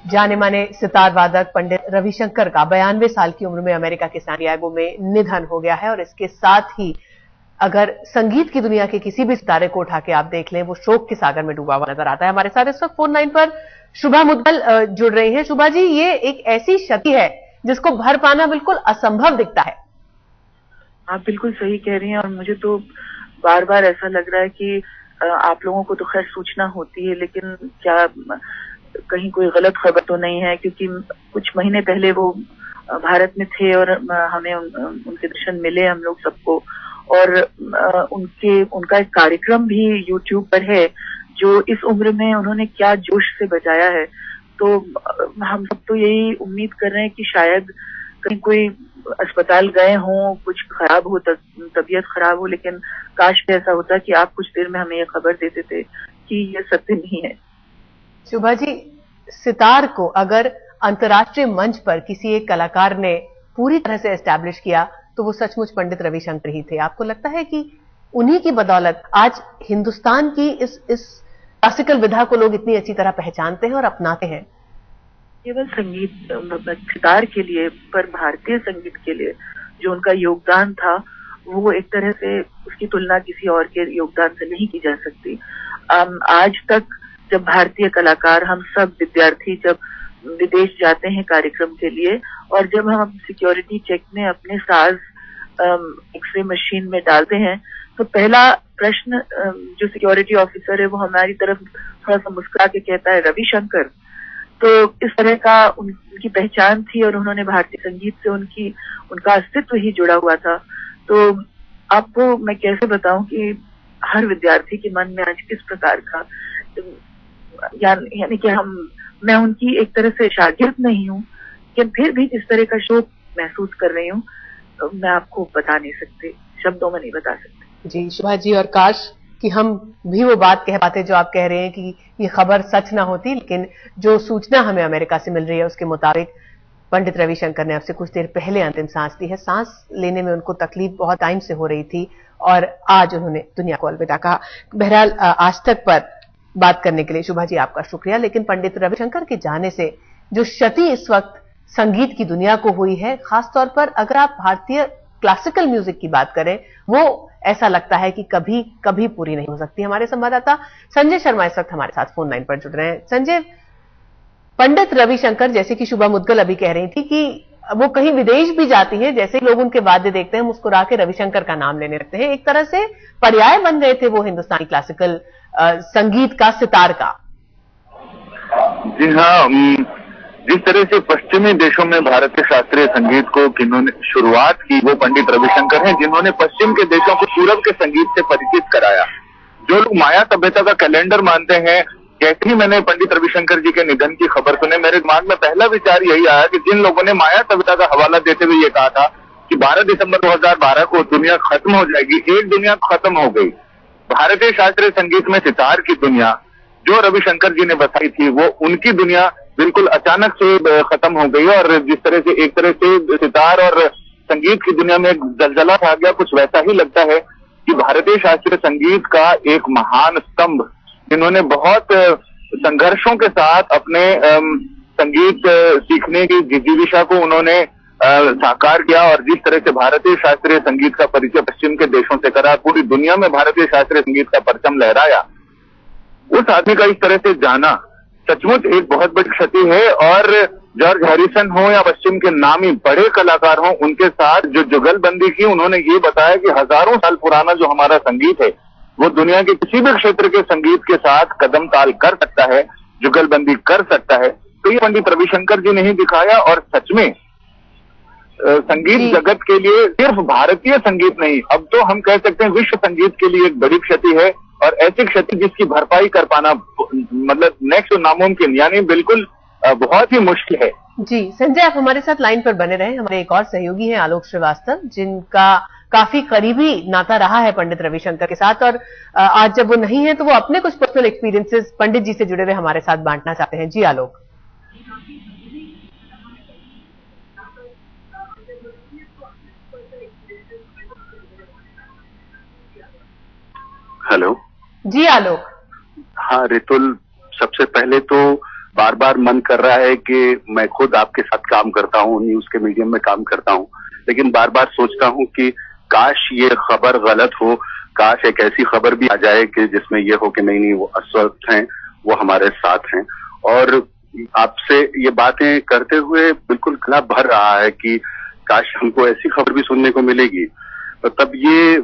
जाने माने सितार वादक पंडित रविशंकर का 92 साल की उम्र में अमेरिका के सैन डिएगो में निधन हो गया है। और इसके साथ ही अगर संगीत की दुनिया के किसी भी सितारे को उठा के आप देख लें, वो शोक के सागर में डूबा हुआ नजर आता है। हमारे साथ इस वक्त फोन लाइन पर शुभा मुद्गल जुड़ रही हैं। शुभा जी, ये एक ऐसी क्षति है जिसको भर पाना बिल्कुल असंभव दिखता है। आप बिल्कुल सही कह रही हैं, और मुझे तो बार बार ऐसा लग रहा है कि आप लोगों को तो खैर सूचना होती है, लेकिन क्या कहीं कोई गलत खबर तो नहीं है? क्योंकि कुछ महीने पहले वो भारत में थे और हमें उनके दर्शन मिले हम लोग सबको, और उनका एक कार्यक्रम भी यूट्यूब पर है जो इस उम्र में उन्होंने क्या जोश से बजाया है। तो हम सब तो यही उम्मीद कर रहे हैं कि शायद कहीं कोई अस्पताल गए हों, कुछ खराब हो, तबीयत खराब हो, लेकिन काश ऐसा होता कि आप कुछ देर में हमें ये खबर देते थे कि ये सत्य नहीं है। शुभा जी, सितार को अगर अंतर्राष्ट्रीय मंच पर किसी एक कलाकार ने पूरी तरह से एस्टैब्लिश किया तो वो सचमुच पंडित रविशंकर ही थे। आपको लगता है कि उन्हीं की बदौलत आज हिंदुस्तान की इस क्लासिकल विधा को लोग इतनी अच्छी तरह पहचानते हैं और अपनाते हैं? केवल संगीत सितार के लिए, पर भारतीय संगीत के लिए जो उनका योगदान था, वो एक तरह से उसकी तुलना किसी और के योगदान से नहीं की जा सकती। आज तक जब भारतीय कलाकार, हम सब विद्यार्थी जब विदेश जाते हैं कार्यक्रम के लिए, और जब हम सिक्योरिटी चेक में अपने साज एक्सरे मशीन में डालते हैं, तो पहला प्रश्न जो सिक्योरिटी ऑफिसर है वो हमारी तरफ थोड़ा सा मुस्कुरा के कहता है, रविशंकर। तो इस तरह का उनकी पहचान थी, और उन्होंने भारतीय संगीत से उनका अस्तित्व ही जुड़ा हुआ था। तो आपको मैं कैसे बताऊं कि हर विद्यार्थी के मन में आज किस प्रकार का, यानी कि मैं उनकी एक तरह से शागिर्द नहीं हूँ, लेकिन फिर भी जिस तरह का शोक महसूस कर रही हूँ, मैं आपको बता नहीं सकती, शब्दों में नहीं बता सकती। जी शुभा जी, और काश कि हम भी वो बात कह पाते जो आप कह रहे हैं कि ये खबर सच ना होती, लेकिन जो सूचना हमें अमेरिका से मिल रही है उसके मुताबिक पंडित रविशंकर ने अब से कुछ देर पहले अंतिम सांस ली है। सांस लेने में उनको तकलीफ बहुत टाइम से हो रही थी और आज उन्होंने दुनिया को अलविदा कहा। बहरहाल आज तक पर बात करने के लिए शुभा जी आपका शुक्रिया। लेकिन पंडित रविशंकर के जाने से जो क्षति इस वक्त संगीत की दुनिया को हुई है, खासतौर पर अगर आप भारतीय क्लासिकल म्यूजिक की बात करें, वो ऐसा लगता है कि कभी कभी पूरी नहीं हो सकती। हमारे संवाददाता संजय शर्मा इस वक्त हमारे साथ फोन लाइन पर जुड़ रहे हैं। संजय, पंडित रविशंकर, जैसे कि शुभा मुद्गल अभी कह रही थी कि वो कहीं विदेश भी जाती है, जैसे लोग उनके वाद्य देखते हैं मुस्कुरा के रविशंकर का नाम लेने लगते हैं। एक तरह से पर्याय बन गए थे वो हिंदुस्तानी क्लासिकल संगीत का, सितार का। जी हाँ, जिस तरह से पश्चिमी देशों में भारतीय शास्त्रीय संगीत को जिन्होंने शुरुआत की वो पंडित रविशंकर हैं, जिन्होंने पश्चिम के देशों को पूरब के संगीत से परिचित कराया। जो लोग माया सभ्यता का कैलेंडर मानते हैं, जैसे ही मैंने पंडित रविशंकर जी के निधन की खबर सुने, मेरे दिमाग में पहला विचार यही आया कि जिन लोगों ने माया सभ्यता का हवाला देते हुए ये कहा था कि 12 दिसंबर 2012 को दुनिया खत्म हो जाएगी, एक दुनिया खत्म हो गई। भारतीय शास्त्रीय संगीत में सितार की दुनिया जो रविशंकर जी ने बसाई थी, वो उनकी दुनिया बिल्कुल अचानक से खत्म हो गई। और जिस तरह से एक तरह से सितार और संगीत की दुनिया में एक जलजला छा गया, कुछ वैसा ही लगता है कि भारतीय शास्त्रीय संगीत का एक महान स्तंभ, जिन्होंने बहुत संघर्षों के साथ अपने संगीत सीखने की जिजीविषा को उन्होंने साकार किया, और जिस तरह से भारतीय शास्त्रीय संगीत का परिचय पश्चिम के देशों से करा, पूरी दुनिया में भारतीय शास्त्रीय संगीत का परचम लहराया, उस आदमी का इस तरह से जाना सचमुच एक बहुत बड़ी क्षति है। और जॉर्ज हैरिसन हो या पश्चिम के नामी बड़े कलाकार हो, उनके साथ जो जुगलबंदी की, उन्होंने ये बताया कि हजारों साल पुराना जो हमारा संगीत है वो दुनिया के किसी भी क्षेत्र के संगीत के साथ कदम ताल कर सकता है, जुगलबंदी कर सकता है। तो ये पंडित रविशंकर जी ने ही दिखाया, और सच में संगीत जगत के लिए सिर्फ भारतीय संगीत नहीं, अब तो हम कह सकते हैं विश्व संगीत के लिए एक बड़ी क्षति है, और ऐसी क्षति जिसकी भरपाई कर पाना मतलब नेक्स्ट नामुमकिन, यानी बिल्कुल बहुत ही मुश्किल है। जी संजय, आप हमारे साथ लाइन पर बने रहे। हमारे एक और सहयोगी हैं आलोक श्रीवास्तव, जिनका काफी करीबी नाता रहा है पंडित रविशंकर के साथ, और आज जब वो नहीं है तो वो अपने कुछ पर्सनल एक्सपीरियंसेस पंडित जी से जुड़े हुए हमारे साथ बांटना चाहते हैं। जी आलोक। हेलो। जी आलोक। हाँ रितुल, सबसे पहले तो बार बार मन कर रहा है कि मैं खुद आपके साथ काम करता हूँ, न्यूज के मीडियम में काम करता हूँ, लेकिन बार बार सोचता हूँ कि काश ये खबर गलत हो, काश एक ऐसी खबर भी आ जाए कि जिसमें ये हो कि नहीं वो अस्वस्थ हैं, वो हमारे साथ हैं। और आपसे ये बातें करते हुए बिल्कुल गला भर रहा है कि काश हमको ऐसी खबर भी सुनने को मिलेगी। तो तब ये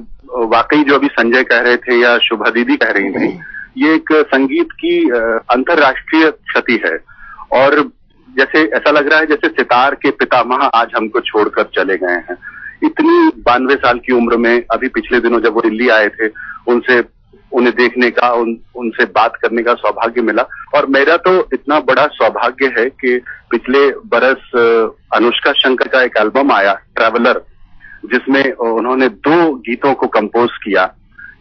वाकई जो अभी संजय कह रहे थे या शुभा दीदी कह रही थी, ये एक संगीत की अंतर्राष्ट्रीय क्षति है। और जैसे ऐसा लग रहा है जैसे सितार के पितामह आज हमको छोड़कर चले गए हैं। इतनी 92 साल की उम्र में, अभी पिछले दिनों जब वो दिल्ली आए थे, उन्हें देखने का, उनसे बात करने का सौभाग्य मिला। और मेरा तो इतना बड़ा सौभाग्य है कि पिछले बरस अनुष्का शंकर का एक एल्बम आया, ट्रैवलर, जिसमें उन्होंने 2 गीतों को कंपोज किया।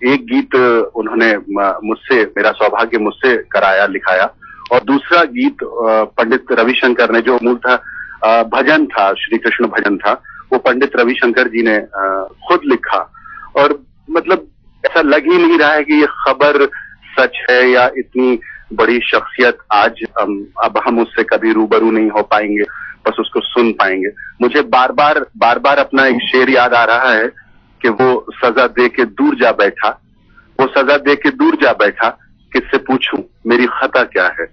एक गीत उन्होंने मेरा सौभाग्य मुझसे कराया, लिखाया, और दूसरा गीत पंडित रविशंकर ने, जो मूलतः भजन था, श्री कृष्ण भजन था, वो पंडित रविशंकर जी ने खुद लिखा। और मतलब ऐसा लग ही नहीं रहा है कि ये खबर सच है या इतनी बड़ी शख्सियत आज अब हम उससे कभी रूबरू नहीं हो पाएंगे, बस उसको सुन पाएंगे। मुझे बार बार अपना एक शेर याद आ रहा है कि वो सजा दे के दूर जा बैठा, वो सजा दे के दूर जा बैठा, किससे पूछूं मेरी खता क्या है।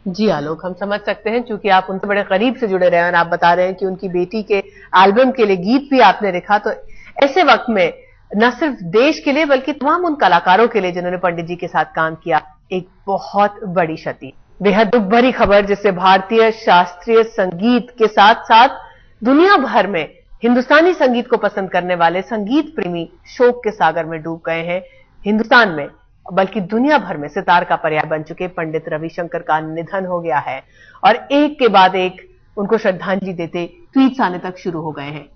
जी आलोक, हम समझ सकते हैं, क्योंकि आप उनसे बड़े करीब से जुड़े रहे हैं और आप बता रहे हैं कि उनकी बेटी के एल्बम के लिए गीत भी आपने लिखा। तो ऐसे वक्त में न सिर्फ देश के लिए बल्कि तमाम उन कलाकारों के लिए जिन्होंने पंडित जी के साथ काम किया, एक बहुत बड़ी क्षति, बेहद दुख भरी खबर, जिससे भारतीय शास्त्रीय संगीत के साथ साथ दुनिया भर में हिंदुस्तानी संगीत को पसंद करने वाले संगीत प्रेमी शोक के सागर में डूब गए हैं। हिंदुस्तान में बल्कि दुनिया भर में सितार का पर्याय बन चुके पंडित रविशंकर का निधन हो गया है और एक के बाद एक उनको श्रद्धांजलि देते ट्वीट्स आने तक शुरू हो गए हैं।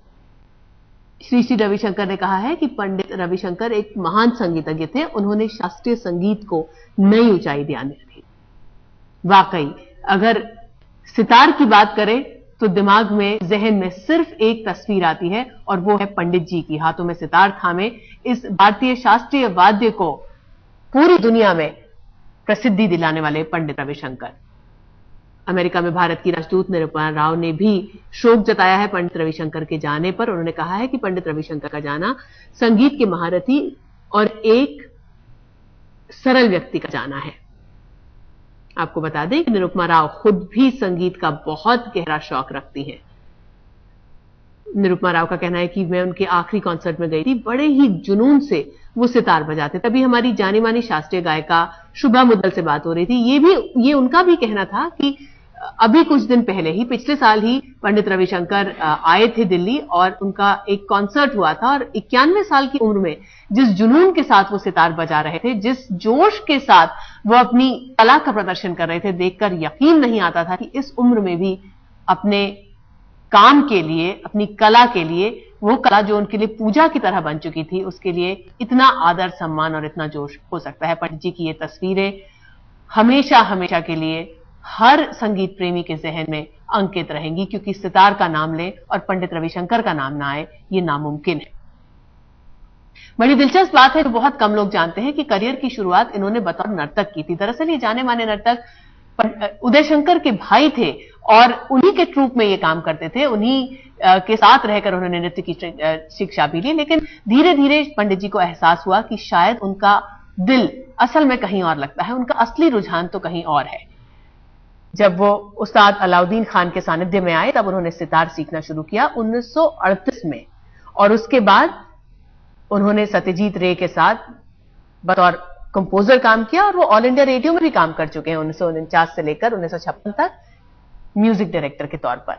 श्री रविशंकर ने कहा है कि पंडित रविशंकर एक महान संगीतज्ञ थे, उन्होंने शास्त्रीय संगीत को नई ऊंचाई दिलाने दी। वाकई अगर सितार की बात करें तो दिमाग में, जहन में सिर्फ एक तस्वीर आती है और वो है पंडित जी की हाथों में सितार थामे इस भारतीय शास्त्रीय वाद्य को पूरी दुनिया में प्रसिद्धि दिलाने वाले पंडित रविशंकर। अमेरिका में भारत की राजदूत निरुपमा राव ने भी शोक जताया है पंडित रविशंकर के जाने पर। उन्होंने कहा है कि पंडित रविशंकर का जाना संगीत के महारथी और एक सरल व्यक्ति का जाना है। आपको बता दें कि निरुपमा राव खुद भी संगीत का बहुत गहरा शौक रखती हैं। निरुपमा राव का कहना है कि मैं उनके आखिरी कॉन्सर्ट में गई थी, बड़े ही जुनून से वो सितार बजाते। तभी हमारी जानी मानी शास्त्रीय गायिका शुभा मुद्दल से बात हो रही थी। ये उनका भी कहना था कि अभी कुछ दिन पहले ही, पिछले साल ही पंडित रविशंकर आए थे दिल्ली और उनका एक कॉन्सर्ट हुआ था और 91 साल की उम्र में जिस जुनून के साथ वो सितार बजा रहे थे, जिस जोश के साथ वो अपनी कला का प्रदर्शन कर रहे थे, देखकर यकीन नहीं आता था कि इस उम्र में भी अपने काम के लिए, अपनी कला के लिए, वो कला जो उनके लिए पूजा की तरह बन चुकी थी, उसके लिए इतना आदर, सम्मान और इतना जोश हो सकता है। पंडित जी की ये तस्वीरें हमेशा हमेशा के लिए हर संगीत प्रेमी के जहन में अंकित रहेंगी, क्योंकि सितार का नाम ले और पंडित रविशंकर का नाम ना आए, ये नामुमकिन है। बड़ी दिलचस्प बात है, जो बहुत कम लोग जानते हैं कि करियर की शुरुआत इन्होंने बतौर नर्तक की थी। दरअसल ये जाने माने नर्तक उदय शंकर के भाई थे और उन्हीं के ट्रूप में ये काम करते थे, उन्हीं के साथ रहकर उन्होंने नृत्य की शिक्षा भी ली। लेकिन धीरे धीरे पंडित जी को एहसास हुआ कि शायद उनका दिल असल में कहीं और लगता है, उनका असली रुझान तो कहीं और है। जब वो उस्ताद अलाउद्दीन खान के सानिध्य में आए, तब उन्होंने सितार सीखना शुरू किया 1938 में, और उसके बाद उन्होंने सत्यजीत रे के साथ बतौर कंपोजर काम किया और वो ऑल इंडिया रेडियो में भी काम कर चुके हैं 1949 से लेकर 1956 तक म्यूजिक डायरेक्टर के तौर पर।